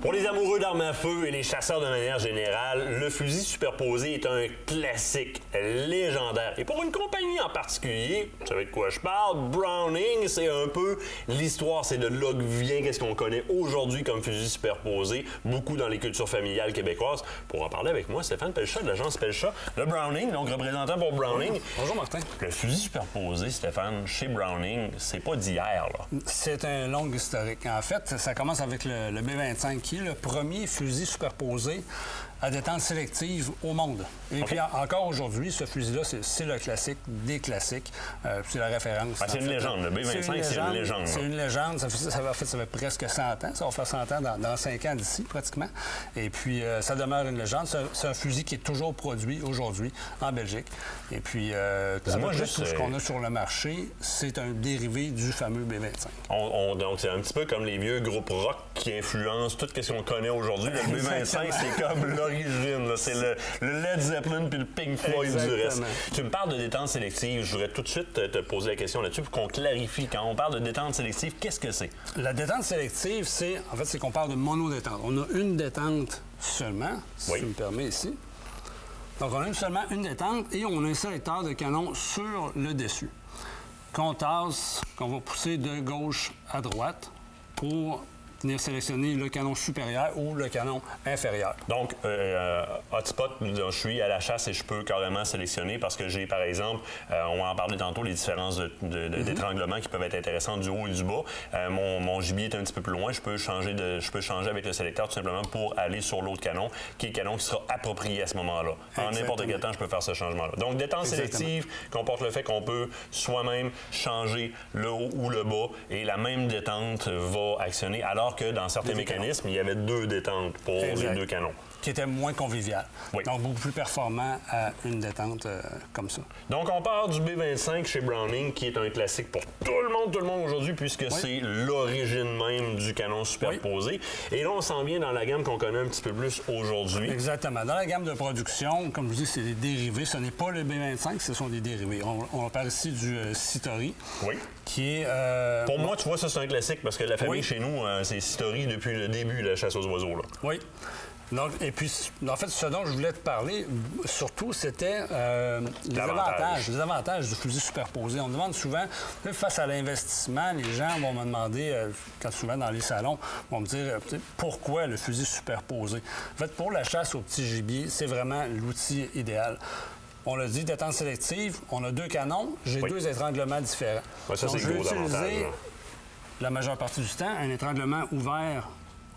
Pour les amoureux d'armes à feu et les chasseurs de manière générale, le fusil superposé est un classique légendaire. Et pour une compagnie en particulier, vous savez de quoi je parle, Browning, c'est un peu l'histoire, c'est de là que vient qu'est-ce qu'on connaît aujourd'hui comme fusil superposé, beaucoup dans les cultures familiales québécoises. Pour en parler avec moi, Stéphane Pelchat de l'agence Pelchat de Browning, donc représentant pour Browning. Bonjour Martin. Le fusil superposé, Stéphane, chez Browning, c'est pas d'hier, là. C'est un long historique. En fait, ça commence avec le B-25, qui est le premier fusil superposé à détente sélective au monde. Et puis encore aujourd'hui, ce fusil-là, c'est le classique des classiques. C'est la référence. C'est une légende. Le B-25, c'est une légende. C'est une légende. Ça fait presque 100 ans. Ça va faire 100 ans dans 5 ans d'ici, pratiquement. Et puis, ça demeure une légende. C'est un fusil qui est toujours produit aujourd'hui en Belgique. Et puis, tout ce qu'on a sur le marché, c'est un dérivé du fameux B-25. Donc, c'est un petit peu comme les vieux groupes rock qui influencent tout ce qu'on connaît aujourd'hui. Le B-25, c'est comme l'origine. C'est le Led Zeppelin puis le Pink Floyd du reste. Tu me parles de détente sélective. Je voudrais tout de suite te poser la question là-dessus pour qu'on clarifie. Quand on parle de détente sélective, qu'est-ce que c'est? La détente sélective, c'est qu'on parle de monodétente. On a une détente seulement, si tu me permets ici. Donc, on a seulement une détente et on a un sélecteur de canon sur le dessus qu'on tasse, qu'on va pousser de gauche à droite pour venir sélectionner le canon supérieur ou le canon inférieur. Donc, hotspot, je suis à la chasse et je peux carrément sélectionner parce que j'ai, par exemple, on va en parler tantôt, les différences d'étranglement qui peuvent être intéressantes du haut et du bas. Mon gibier est un petit peu plus loin, je peux changer avec le sélecteur tout simplement pour aller sur l'autre canon, qui est le canon qui sera approprié à ce moment-là. En n'importe quel temps, je peux faire ce changement-là. Donc, détente sélective comporte le fait qu'on peut soi-même changer le haut ou le bas et la même détente va actionner alors que dans certains mécanismes, il y avait deux détentes pour les deux canons. Qui était moins convivial. Donc, beaucoup plus performant à une détente comme ça. Donc, on part du B-25 chez Browning, qui est un classique pour tout le monde aujourd'hui, puisque c'est l'origine même du canon superposé. Et là, on s'en vient dans la gamme qu'on connaît un petit peu plus aujourd'hui. Exactement. Dans la gamme de production, comme je dis, c'est des dérivés. Ce n'est pas le B-25, ce sont des dérivés. On parle ici du Citori. Oui. Qui est... Pour moi, tu vois, ça, c'est un classique, parce que la famille chez nous, c'est Citori depuis le début de la chasse aux oiseaux. Là. Oui. Donc, et puis, en fait, ce dont je voulais te parler, surtout, c'était les avantages du fusil superposé. On me demande souvent, face à l'investissement, les gens vont me demander, quand souvent dans les salons, vont me dire pourquoi le fusil superposé. En fait, pour la chasse au petit gibier, c'est vraiment l'outil idéal. On l'a dit, détente sélective, on a deux canons, j'ai deux étranglements différents. Ça, c'est le gros avantage. La majeure partie du temps, un étranglement ouvert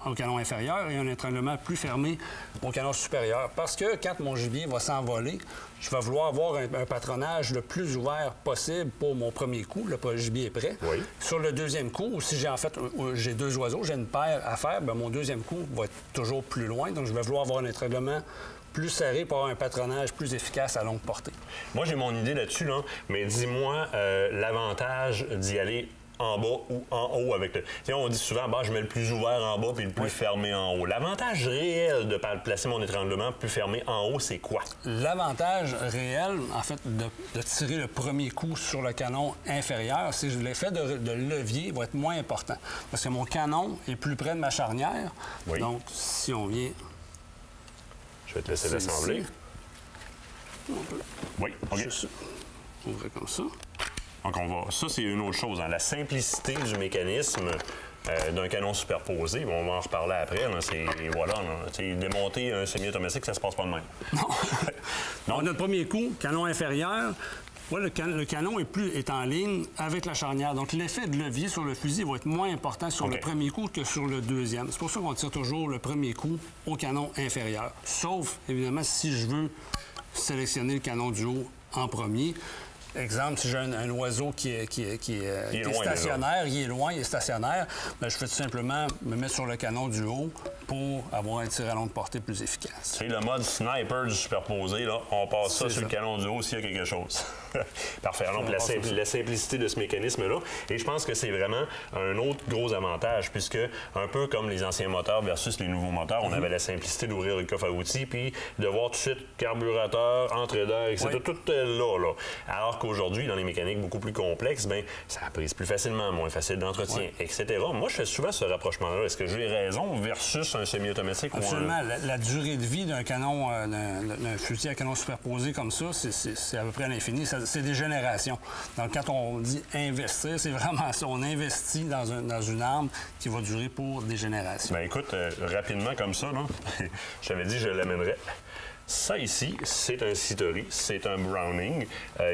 au canon inférieur et un étranglement plus fermé au canon supérieur. Parce que quand mon gibier va s'envoler, je vais vouloir avoir un patronage le plus ouvert possible pour mon premier coup. Le gibier est prêt. Oui. Sur le deuxième coup, si j'ai deux oiseaux, j'ai une paire à faire, bien, mon deuxième coup va être toujours plus loin. Donc, je vais vouloir avoir un étranglement plus serré pour avoir un patronage plus efficace à longue portée. Moi, j'ai mon idée là-dessus, là, mais dis-moi l'avantage d'y aller en bas ou en haut avec le... T'sais, on dit souvent, je mets le plus ouvert en bas puis le plus fermé en haut. L'avantage réel de placer mon étranglement plus fermé en haut, c'est quoi? L'avantage réel, en fait, de tirer le premier coup sur le canon inférieur, c'est que l'effet de levier va être moins important. Parce que mon canon est plus près de ma charnière. Oui. Donc, si on vient... Je vais te laisser l'assembler. Oui, OK. Juste ouvrir comme ça. Donc, ça, c'est une autre chose. Hein. La simplicité du mécanisme d'un canon superposé, on va en reparler après. Démonter un semi-automatique, ça se passe pas de même. Non. Notre premier coup, canon inférieur, le canon est en ligne avec la charnière. Donc, l'effet de levier sur le fusil va être moins important sur le premier coup que sur le deuxième. C'est pour ça qu'on tire toujours le premier coup au canon inférieur. Sauf, évidemment, si je veux sélectionner le canon du haut en premier. Exemple, si j'ai un oiseau qui est stationnaire, il est loin, il est stationnaire, bien, je fais tout simplement me mettre sur le canon du haut pour avoir un tir à longue portée plus efficace. C'est le mode sniper du superposé, là. On passe ça sur le canon du haut s'il y a quelque chose. Parfait. Alors, la simplicité de ce mécanisme-là. Et je pense que c'est vraiment un autre gros avantage, puisque un peu comme les anciens moteurs versus les nouveaux moteurs, on avait la simplicité d'ouvrir le coffre à outils puis de voir tout de suite carburateur, entrée d'air, etc. Oui. Tout est là. Alors qu'aujourd'hui, dans les mécaniques beaucoup plus complexes, bien, ça prise plus facilement, moins facile d'entretien, etc. Moi, je fais souvent ce rapprochement-là. Est-ce que j'ai raison versus un semi-automatique? Absolument. La durée de vie d'un canon, d'un fusil à canon superposé comme ça, c'est à peu près à l'infini. C'est des générations. Donc, quand on dit investir, c'est vraiment ça. On investit dans une arme qui va durer pour des générations. Bien, écoute, rapidement comme ça, là, je t'avais dit je l'amènerais. Ça ici, c'est un Citori, c'est un Browning,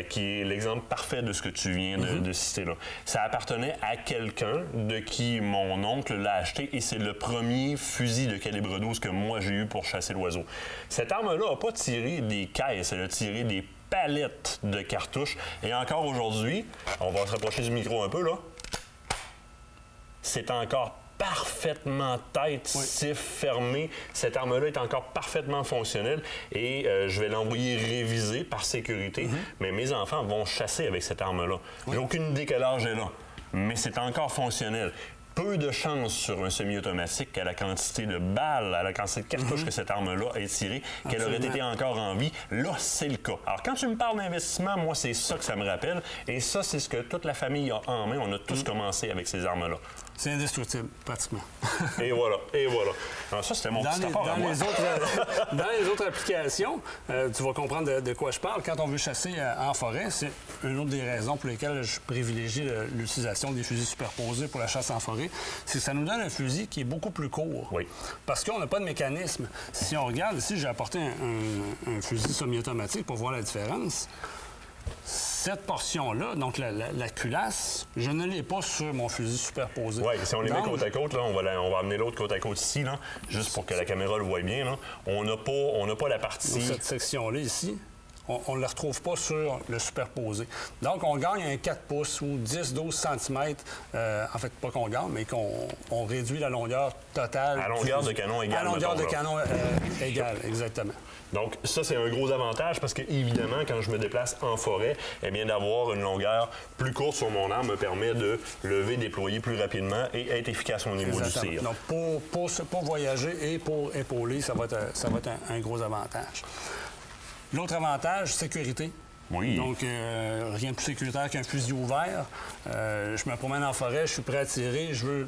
qui est l'exemple parfait de ce que tu viens de citer là. Ça appartenait à quelqu'un de qui mon oncle l'a acheté et c'est le premier fusil de calibre 12 que moi j'ai eu pour chasser l'oiseau. Cette arme-là n'a pas tiré des caisses, elle a tiré des palettes de cartouches. Et encore aujourd'hui, on va se rapprocher du micro un peu là, c'est encore parfaitement tête, sif, fermé. Cette arme-là est encore parfaitement fonctionnelle et je vais l'envoyer réviser par sécurité. Mais mes enfants vont chasser avec cette arme-là. J'ai aucune idée quel âge elle a, mais c'est encore fonctionnel. Peu de chance sur un semi-automatique à la quantité de balles, à la quantité de cartouches que cette arme-là a tiré, qu'elle aurait été encore en vie. Là, c'est le cas. Alors, quand tu me parles d'investissement, moi, c'est ça que ça me rappelle. Et ça, c'est ce que toute la famille a en main. On a tous commencé avec ces armes-là. C'est indestructible, pratiquement. Et voilà, et voilà. Alors ça, c'était mon petit apport à moi. Dans les autres applications, tu vas comprendre de quoi je parle. Quand on veut chasser en forêt, c'est une autre des raisons pour lesquelles je privilégie l'utilisation des fusils superposés pour la chasse en forêt. C'est que ça nous donne un fusil qui est beaucoup plus court. Oui. Parce qu'on n'a pas de mécanisme. Si on regarde ici, j'ai apporté un fusil semi-automatique pour voir la différence. Cette portion-là, donc la culasse, je ne l'ai pas sur mon fusil superposé. Oui, si on les met côte à côte, là, on va amener l'autre côte à côte ici, là, juste pour que la caméra le voie bien. Là. On n'a pas la partie... Donc, cette section-là ici, on ne la retrouve pas sur le superposé. Donc, on gagne un 4 pouces ou 10-12 cm. En fait, pas qu'on gagne, mais qu'on réduit la longueur totale. À longueur de canon égale. À longueur de canon égale, exactement. Donc, ça, c'est un gros avantage parce que, évidemment, quand je me déplace en forêt, eh bien, d'avoir une longueur plus courte sur mon arme me permet de lever, déployer plus rapidement et être efficace au niveau du tir. Donc, pour voyager et pour épauler, ça va être un gros avantage. L'autre avantage, sécurité. Oui. Donc, rien de plus sécuritaire qu'un fusil ouvert. Je me promène en forêt, je suis prêt à tirer, je veux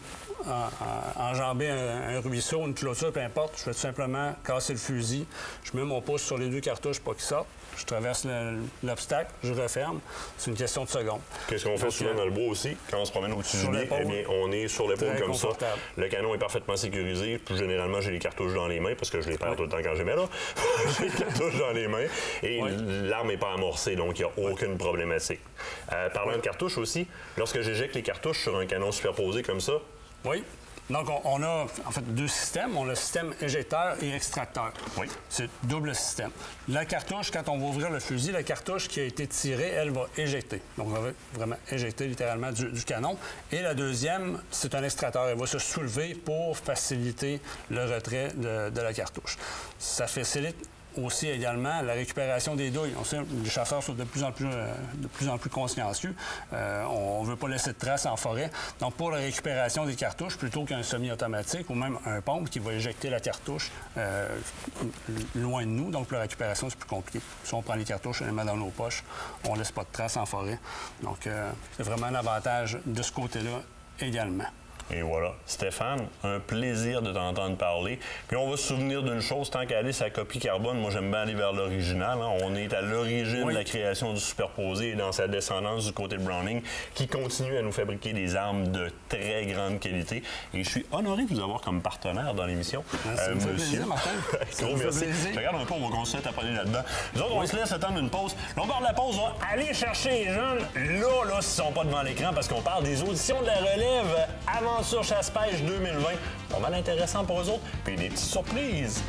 enjamber un ruisseau, une clôture, peu importe. Je vais tout simplement casser le fusil. Je mets mon pouce sur les deux cartouches pour qu'ils sortent. Je traverse l'obstacle, je referme. C'est une question de secondes. Qu'est-ce qu'on fait souvent dans le bois aussi? Quand on se promène au-dessus du nez, eh bien, on est sur l'épaule comme ça. Le canon est parfaitement sécurisé. Plus généralement, j'ai les cartouches dans les mains parce que je les perds tout le temps quand je les mets là. J'ai les cartouches dans les mains et l'arme n'est pas amorcée, donc il n'y a aucune problématique. Parlant de cartouches aussi, lorsque j'éjecte les cartouches sur un canon superposé comme ça, oui. Donc, on a en fait deux systèmes. On a le système éjecteur et extracteur. Oui. C'est double système. La cartouche, quand on va ouvrir le fusil, la cartouche qui a été tirée, elle va éjecter. Donc, on va vraiment éjecter littéralement du canon. Et la deuxième, c'est un extracteur. Elle va se soulever pour faciliter le retrait de la cartouche. Ça facilite aussi également la récupération des douilles. On sait que les chasseurs sont de plus en plus consciencieux. On ne veut pas laisser de traces en forêt. Donc, pour la récupération des cartouches, plutôt qu'un semi-automatique ou même un pompe qui va éjecter la cartouche loin de nous, donc pour la récupération, c'est plus compliqué. Si on prend les cartouches, on les met dans nos poches, on ne laisse pas de traces en forêt. Donc, c'est vraiment un avantage de ce côté-là également. Et voilà. Stéphane, un plaisir de t'entendre parler. Puis on va se souvenir d'une chose, tant qu'à aller sa copie carbone, moi j'aime bien aller vers l'original. Hein. On est à l'origine de la création du superposé et dans sa descendance du côté de Browning, qui continue à nous fabriquer des armes de très grande qualité. Et je suis honoré de vous avoir comme partenaire dans l'émission. Ça me fait plaisir, Martin. Gros merci. Regarde un peu, on va continuer à parler là-dedans. Nous autres, on se laisse attendre une pause. Là, on part de la pause, on va aller chercher les jeunes. Là, s'ils ne sont pas devant l'écran, parce qu'on parle des auditions de la relève avant sur Chasse-Pêche 2020. Pas mal intéressant pour eux autres. Puis des petites surprises.